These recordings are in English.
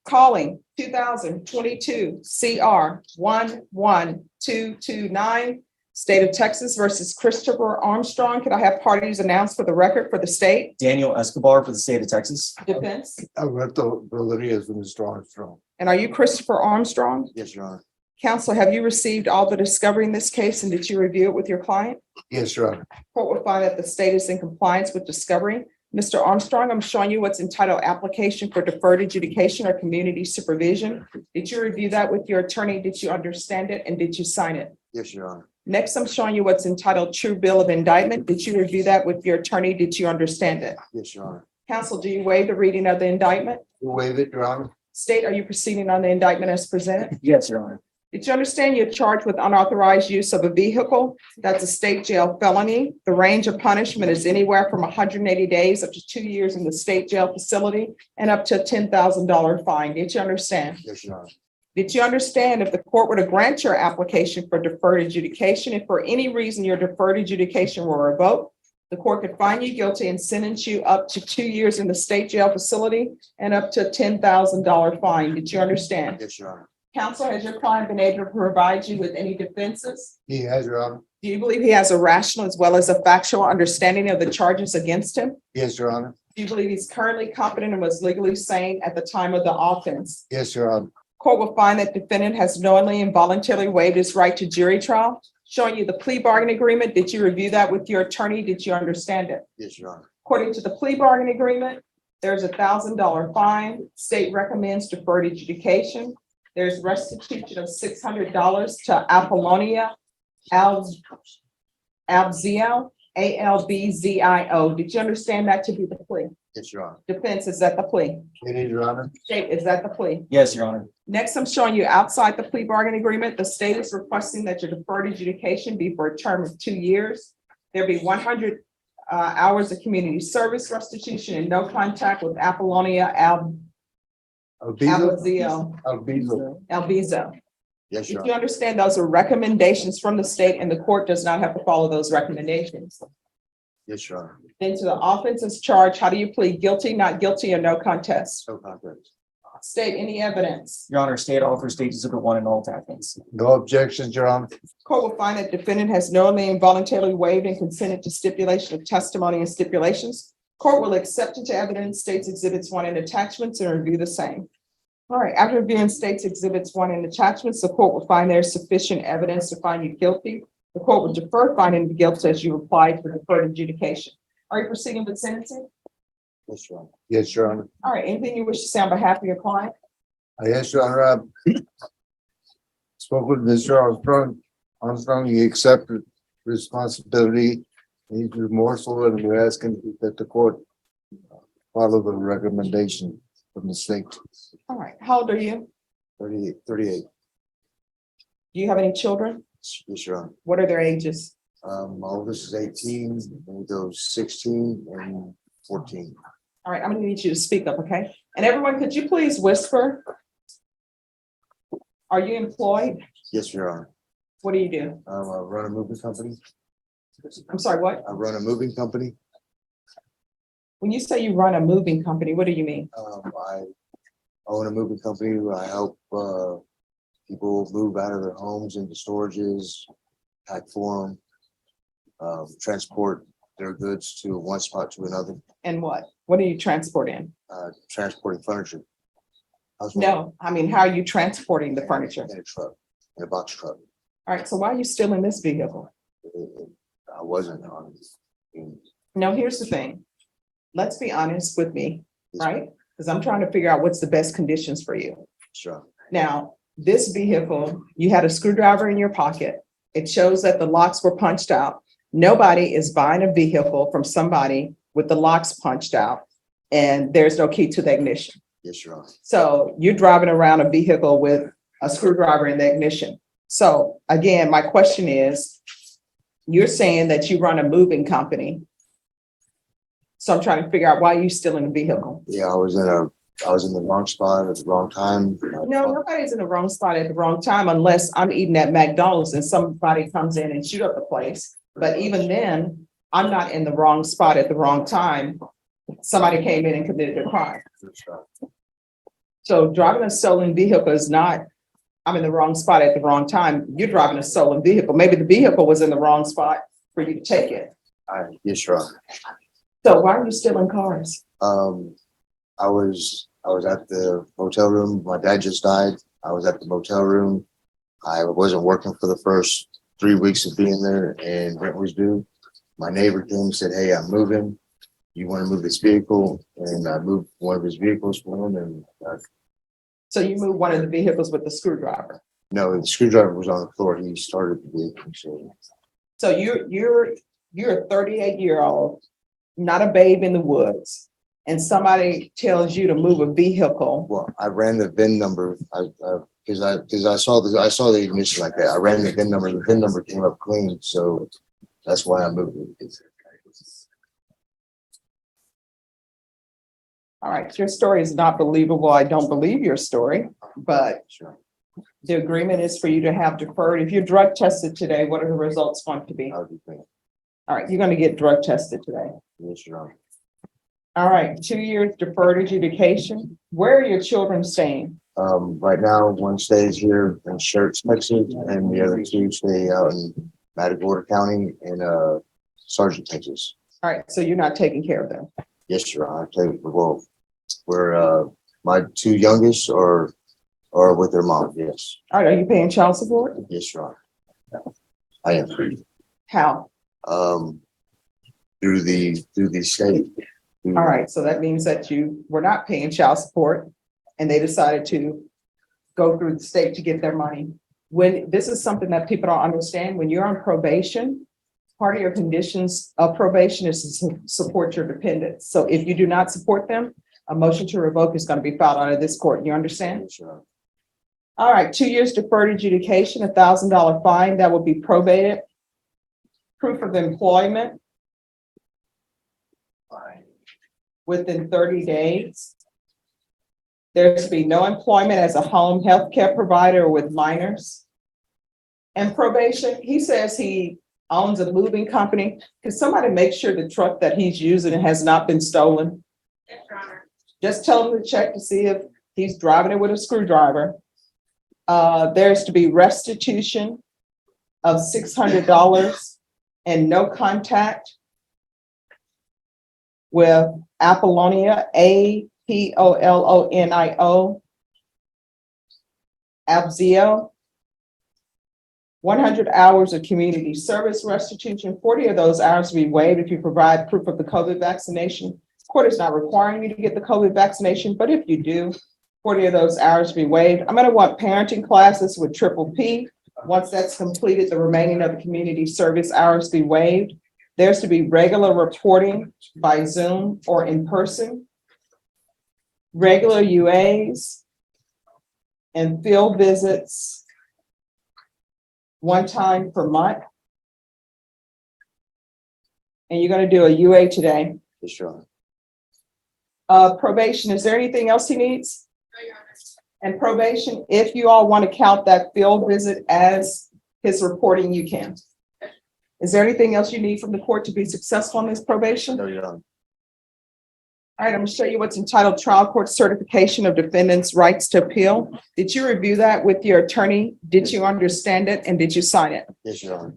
Calling 2022 CR 11229, State of Texas versus Christopher Armstrong. Could I have parties announced for the record for the state? Daniel Escobar for the state of Texas. Defense. Alberto Rodriguez from Mr. Armstrong. And are you Christopher Armstrong? Yes, Your Honor. Counsel, have you received all the discovery in this case and did you review it with your client? Yes, Your Honor. Court will find that the state is in compliance with discovery. Mr. Armstrong, I'm showing you what's entitled application for deferred adjudication or community supervision. Did you review that with your attorney? Did you understand it? And did you sign it? Yes, Your Honor. Next, I'm showing you what's entitled true bill of indictment. Did you review that with your attorney? Did you understand it? Yes, Your Honor. Counsel, do you waive the reading of the indictment? You waive it, Your Honor? State, are you proceeding on the indictment as presented? Yes, Your Honor. Did you understand you're charged with unauthorized use of a vehicle? That's a state jail felony. The range of punishment is anywhere from 180 days up to 2 years in the state jail facility and up to a $10,000 fine. Did you understand? Yes, Your Honor. Did you understand if the court were to grant your application for deferred adjudication, if for any reason your deferred adjudication were revoked, the court could find you guilty and sentence you up to 2 years in the state jail facility and up to a $10,000 fine. Did you understand? Yes, Your Honor. Counsel, has your client been able to provide you with any defenses? He has, Your Honor. Do you believe he has a rational as well as a factual understanding of the charges against him? Yes, Your Honor. Do you believe he's currently competent and was legally sane at the time of the offense? Yes, Your Honor. Court will find that defendant has knowingly and voluntarily waived his right to jury trial. Showing you the plea bargain agreement. Did you review that with your attorney? Did you understand it? Yes, Your Honor. According to the plea bargain agreement, there's a $1,000 fine. State recommends deferred adjudication. There's restitution of $600 to Apollonia Albzio, ALBZIO. Did you understand that to be the plea? Yes, Your Honor. Defense, is that the plea? It is, Your Honor. State, is that the plea? Yes, Your Honor. Next, I'm showing you outside the plea bargain agreement, the state is requesting that your deferred adjudication be for a term of 2 years. There'll be 100 hours of community service restitution and no contact with Apollonia Albezo. Albizo. Yes, Your If you Honor. understand, those are recommendations from the state and the court does not have to follow those recommendations. Yes, Your Honor. Then to the offenses charge, how do you plead? Guilty, not guilty, or no contest? No contest. State any evidence. Your Honor, state offers state exhibit 1 and all attachments. No objections, Your Honor. Court will find that defendant has knowingly and voluntarily waived and consented to stipulation of testimony and stipulations. Court will accept into evidence states exhibits 1 and attachments and review the same. All right, after reviewing states exhibits 1 and attachments, the court will find there's sufficient evidence to find you guilty. The court will defer finding the guilt as you applied for deferred adjudication. Are you proceeding with sentencing? Yes, Your Honor. Yes, Your Honor. All right, anything you wish to say on behalf of your client? Yes, Your Honor. Spoke with Mr. Armstrong. He accepted responsibility. He's remorseful, and we're asking that the court follow the recommendation from the state. All right, how old are you? 38. Do you have any children? Yes, Your Honor. What are their ages? My oldest is 18, and he goes 16 and 14. All right, I'm gonna need you to speak up, okay? And everyone, could you please whisper? Are you employed? Yes, Your Honor. What do you do? I run a moving company. I'm sorry, what? I run a moving company. When you say you run a moving company, what do you mean? I own a moving company. I help people move out of their homes into storages, pack for them, transport their goods to one spot to another, And what? What are you transporting? transporting furniture. No, I mean, how are you transporting the furniture? In a truck, in a box truck. All right, so why are you still in this vehicle? I wasn't on. No, here's the thing. Let's be honest with me, right? Because I'm trying to figure out what's the best conditions for you. Sure. Now, this vehicle, you had a screwdriver in your pocket. It shows that the locks were punched out. Nobody is buying a vehicle from somebody with the locks punched out and there's no key to the ignition. Yes, Your Honor. So you're driving around a vehicle with a screwdriver in the ignition. So again, my question is, you're saying that you run a moving company. So I'm trying to figure out why you're still in the vehicle. Yeah, I was in the wrong spot at the wrong time. No, nobody's in the wrong spot at the wrong time unless I'm eating at McDonald's and somebody comes in and shoot up the place. But even then, I'm not in the wrong spot at the wrong time. Somebody came in and committed a crime. So driving a stolen vehicle is not, I'm in the wrong spot at the wrong time. You're driving a stolen vehicle. Maybe the vehicle was in the wrong spot for you to take it. Yes, Your Honor. So why are you stealing cars? I was at the motel room. My dad just died. I was at the motel room. I wasn't working for the first 3 weeks of being there, and rent was due. My neighbor came and said, "Hey, I'm moving. You want to move this vehicle?" And I moved one of his vehicles for him. And So you moved one of the vehicles with the screwdriver. no, the screwdriver was on the floor. He started the vehicle. So you're a 38-year-old, not a babe in the woods, and somebody tells you to move a vehicle. Well, I ran the VIN number. Because I saw the ignition like that. I ran the VIN number. The VIN number came up clean, so that's why I moved it. All right, your story is not believable. I don't believe your story, but Sure. the agreement is for you to have deferred. If you're drug tested today, what are the results going to be? I'll be paying. All right, you're going to get drug tested today. Yes, Your Honor. All right, 2 years deferred adjudication. Where are your children staying? Right now, one stays here in Schertz, Texas, and the other two stay out in Matagorda County in Sargent, Texas. All right, so you're not taking care of them. Yes, Your Honor. I tell you, well, we're my two youngest are with their mom. Yes. All right, are you paying child support? Yes, Your Honor. I am free. How? Through the state. All right, so that means that you were not paying child support and they decided to go through the state to get their money. When this is something that people don't understand, when you're on probation, part of your conditions of probation is to support your dependents. So if you do not support them, a motion to revoke is going to be filed out of this court. You understand? Yes, Your Honor. All right, 2 years deferred adjudication, $1,000 fine that will be probated. Proof of employment within 30 days. There's to be no employment as a home health care provider with minors. And probation, he says he owns a moving company. Can somebody make sure the truck that he's using has not been stolen? Yes, Your Honor. Just tell him to check to see if he's driving it with a screwdriver. There's to be restitution of $600 and no contact with Apollonia, APOLONIO, Abzio. 100 hours of community service restitution. 40 of those hours will be waived if you provide proof of the COVID vaccination. Court is not requiring you to get the COVID vaccination, but if you do, 40 of those hours will be waived. I'm going to want parenting classes with triple P. Once that's completed, the remaining of the community service hours be waived. There's to be regular reporting by Zoom or in person, regular UAs and field visits one time per month. And you're going to do a UA today. Yes, Your Honor. Probation, is there anything else he needs? No, Your Honor. And probation, if you all want to count that field visit as his reporting, you can. Is there anything else you need from the court to be successful in this probation? No, Your Honor. All right, I'm going to show you what's entitled Trial Court Certification of Defendant's Rights to Appeal. Did you review that with your attorney? Did you understand it and did you sign it? Yes, Your Honor.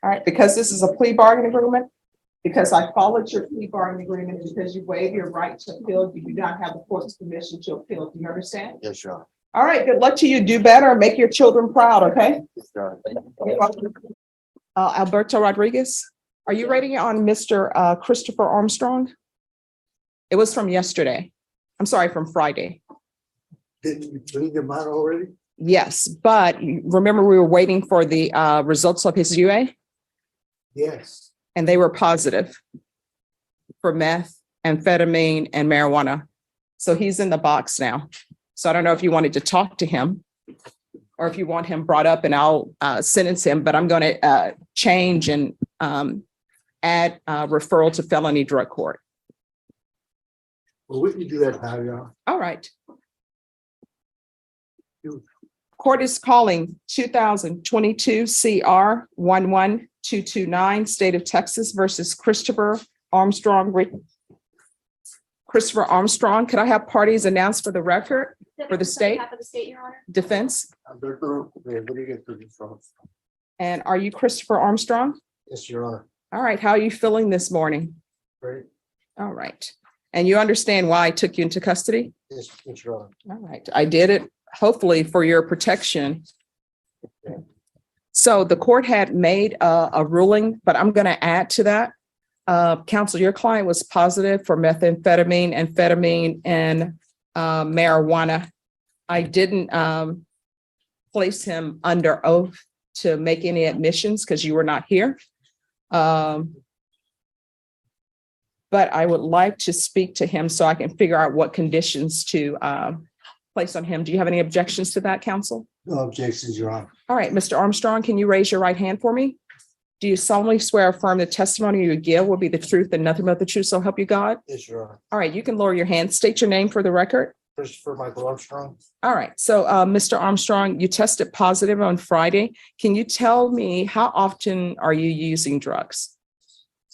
All right, because this is a plea bargain agreement, because I followed your plea bargain agreement, and because you waive your right to appeal, you do not have the court's permission to appeal. Do you understand? Yes, Your Honor. All right, good luck to you. Do better and make your children proud, okay? Yes, Your Honor. Alberto Rodriguez, are you rating it on Mr. Christopher Armstrong? It was from yesterday. I'm sorry, from Friday. Didn't you plead them out already? Yes, but remember we were waiting for the results of his UA Yes. and they were positive for meth, amphetamine, and marijuana. So he's in the box now. So I don't know if you wanted to talk to him or if you want him brought up and I'll sentence him, but I'm going to change and add referral to felony drug court. Well, we can do that now, y'all. All right. Court is calling 2022 CR 11229, State of Texas versus Christopher Armstrong Christopher Armstrong. Could I have parties announced for the record? For the state? On behalf of the state, Your Honor. Defense? Where do you get this from? And are you Christopher Armstrong? Yes, Your Honor. All right. How are you feeling this morning? Great. All right. And you understand why I took you into custody? Yes, Your Honor. All right. I did it hopefully for your protection. So the court had made a ruling, but I'm going to add to that. Counsel, your client was positive for methamphetamine, amphetamine, and marijuana. I didn't place him under oath to make any admissions because you were not here. But I would like to speak to him so I can figure out what conditions to place on him. Do you have any objections to that, counsel? No objections, Your Honor. All right, Mr. Armstrong, can you raise your right hand for me? Do you solemnly swear or affirm the testimony you give will be the truth and nothing but the truth, so help you God? Yes, Your Honor. All right, you can lower your hand. State your name for the record. Christopher Michael Armstrong. All right, so Mr. Armstrong, you tested positive on Friday. Can you tell me how often are you using drugs?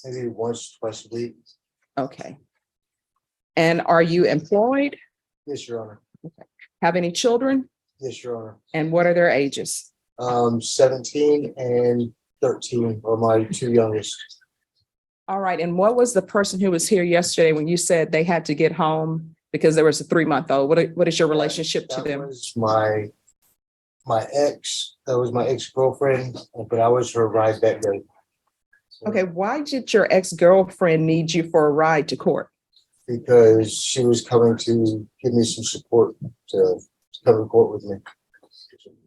Maybe once, twice a week. Okay. And are you employed? Yes, Your Honor. Have any children? Yes, Your Honor. And what are their ages? 17 and 13 are my two youngest. All right, and what was the person who was here yesterday when you said they had to get home because there was a 3-month-old? What is your relationship to That them? was my ex. That was my ex-girlfriend, but I was her ride back day. So- Okay, why did your ex-girlfriend need you for a ride to court? Because she was coming to give me some support to come to court with me.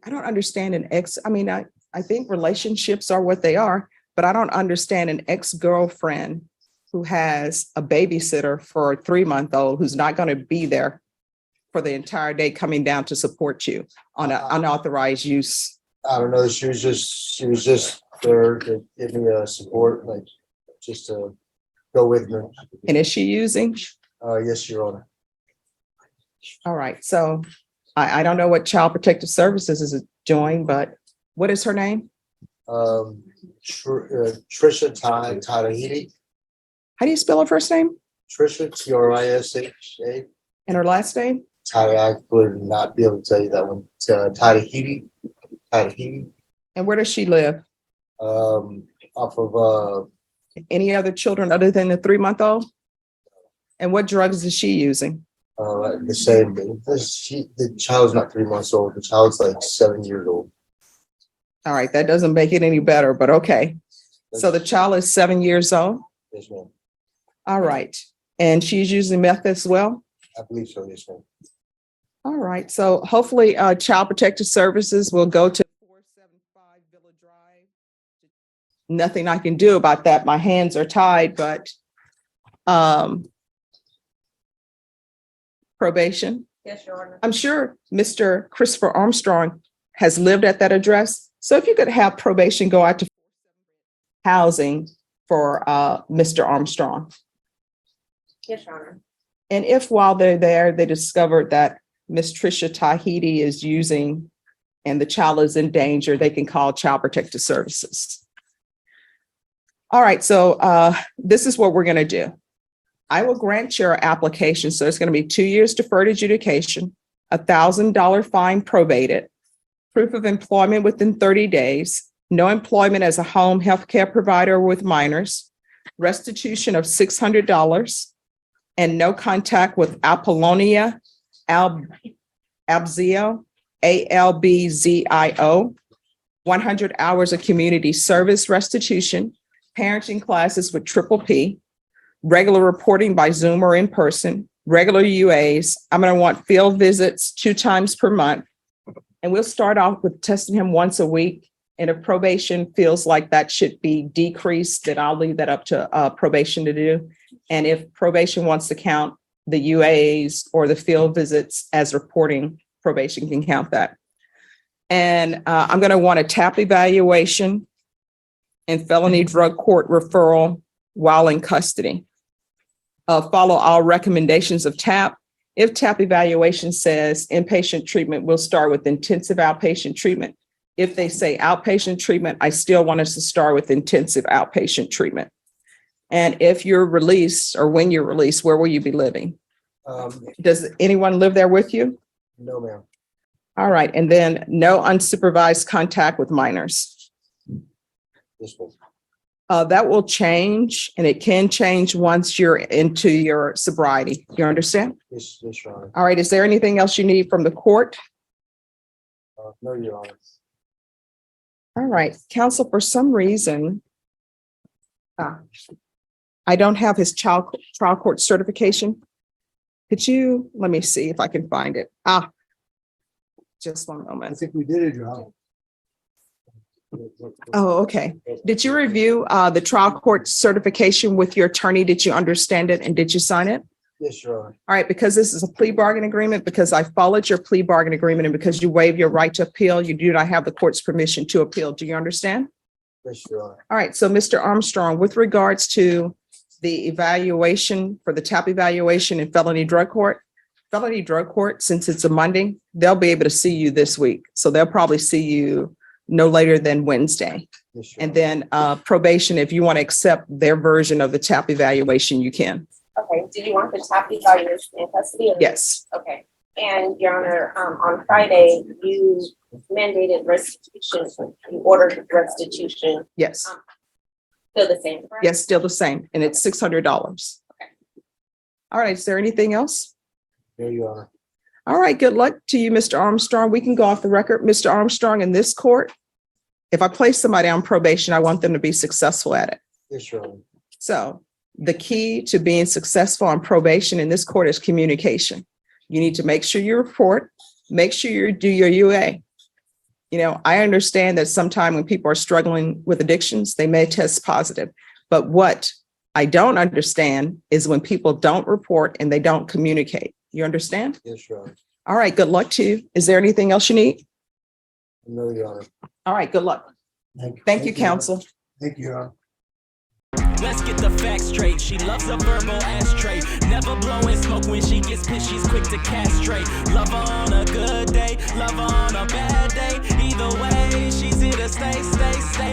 I don't understand an ex. I mean, I think relationships are what they are, but I don't understand an ex-girlfriend who has a babysitter for a 3-month-old who's not going to be there for the entire day coming down to support you on an unauthorized use. I don't know. She was just there to give me support, like just to go with me. And is she using? Yes, Your Honor. All right, so I don't know what Child Protective Services is doing, but what is her name? Trisha Tahiti. How do you spell her first name Trisha Trisha. and her last name? I would not be able to tell you that one. Tahiti. And where does she live? Off of Any other children other than the 3-month-old? And what drugs is she using? the same. The child's not 3 months old. The child's like 7 years old. All right, that doesn't make it any better, but okay. So the child is 7 years old? Yes, ma'am. All right. And she's using meth as well? I believe so. Yes, ma'am. All right. So hopefully Child Protective Services will go to 475 Villa Drive. Nothing I can do about that. My hands are tied, but probation. Yes, Your Honor. I'm sure Mr. Christopher Armstrong has lived at that address. So if you could have probation go out to housing for Mr. Armstrong. Yes, Your Honor. And if while they're there, they discovered that Miss Trisha Tahiti is using and the child is in danger, they can call Child Protective Services. All right, so this is what we're going to do. I will grant your application. So it's going to be 2 years deferred adjudication, $1,000 fine probated, proof of employment within 30 days, no employment as a home healthcare provider with minors, restitution of $600, and no contact with Apollonia Albzio, ALBZIO, 100 hours of community service restitution, parenting classes with P, regular reporting by Zoom or in person, regular UAs. I'm going to want field visits 2 times per month. And we'll start off with testing him once a week. And if probation feels like that should be decreased, then I'll leave that up to probation to do. And if probation wants to count the UAs or the field visits as reporting, probation can count that. And I'm going to want a TAP evaluation and felony drug court referral while in custody. Follow all recommendations of TAP. If TAP evaluation says inpatient treatment, we'll start with intensive outpatient treatment. If they say outpatient treatment, I still want us to start with intensive outpatient treatment. And if you're released or when you're released, where will you be living? Does anyone live there with you? No, ma'am. All right, and then no unsupervised contact with minors. This one. That will change, and it can change once you're into your sobriety. You understand? Yes, Your Honor. All right, is there anything else you need from the court? No, Your Honor. All right, counsel, for some reason, I don't have his trial court certification. Could you, let me see if I can find it. Just one moment. think we did it, Your Honor. Oh, okay. Did you review the trial court certification with your attorney? Did you understand it and did you sign it? Yes, Your Honor. All right, because this is a plea bargain agreement, because I followed your plea bargain agreement, and because you waive your right to appeal, you do not have the court's permission to appeal. Do you understand? Yes, Your Honor. All right, so Mr. Armstrong, with regards to the evaluation for the TAP evaluation in felony drug court, since it's a Monday, they'll be able to see you this week. So they'll probably see you no later than Wednesday. Yes, Your And then probation, if you want to accept their version of the TAP evaluation, you can. Okay, do you want the top evaluation in custody? or- Yes, Okay, and Your Honor, on Friday, you mandated restitution, you ordered restitution, yes, still the same, correct? yes, still the same, and it's $600. Okay. All right, is there anything else? Honor. Your Honor. All right, good luck to you, Mr. Armstrong. We can go off the record. Mr. Armstrong, in this court, if I place somebody on probation, I want them to be successful at it. Yes, Your Honor. So the key to being successful on probation in this court is communication. You need to make sure you report, make sure you do your UA. You know, I understand that sometimes when people are struggling with addictions, they may test positive. But what I don't understand is when people don't report and they don't communicate. You understand? Yes, Your Honor. All right, good luck to you. Is there anything else you need? No, Your Honor. All right, good luck. Thank you, counsel. Thank you, Your Honor. Let's get the facts straight. She loves a verbal ashtray. Never blowing smoke when she gets pissed. She's quick to castrate. Love her on a good day, love her on a bad day. Either way, she's here to stay, stay, stay.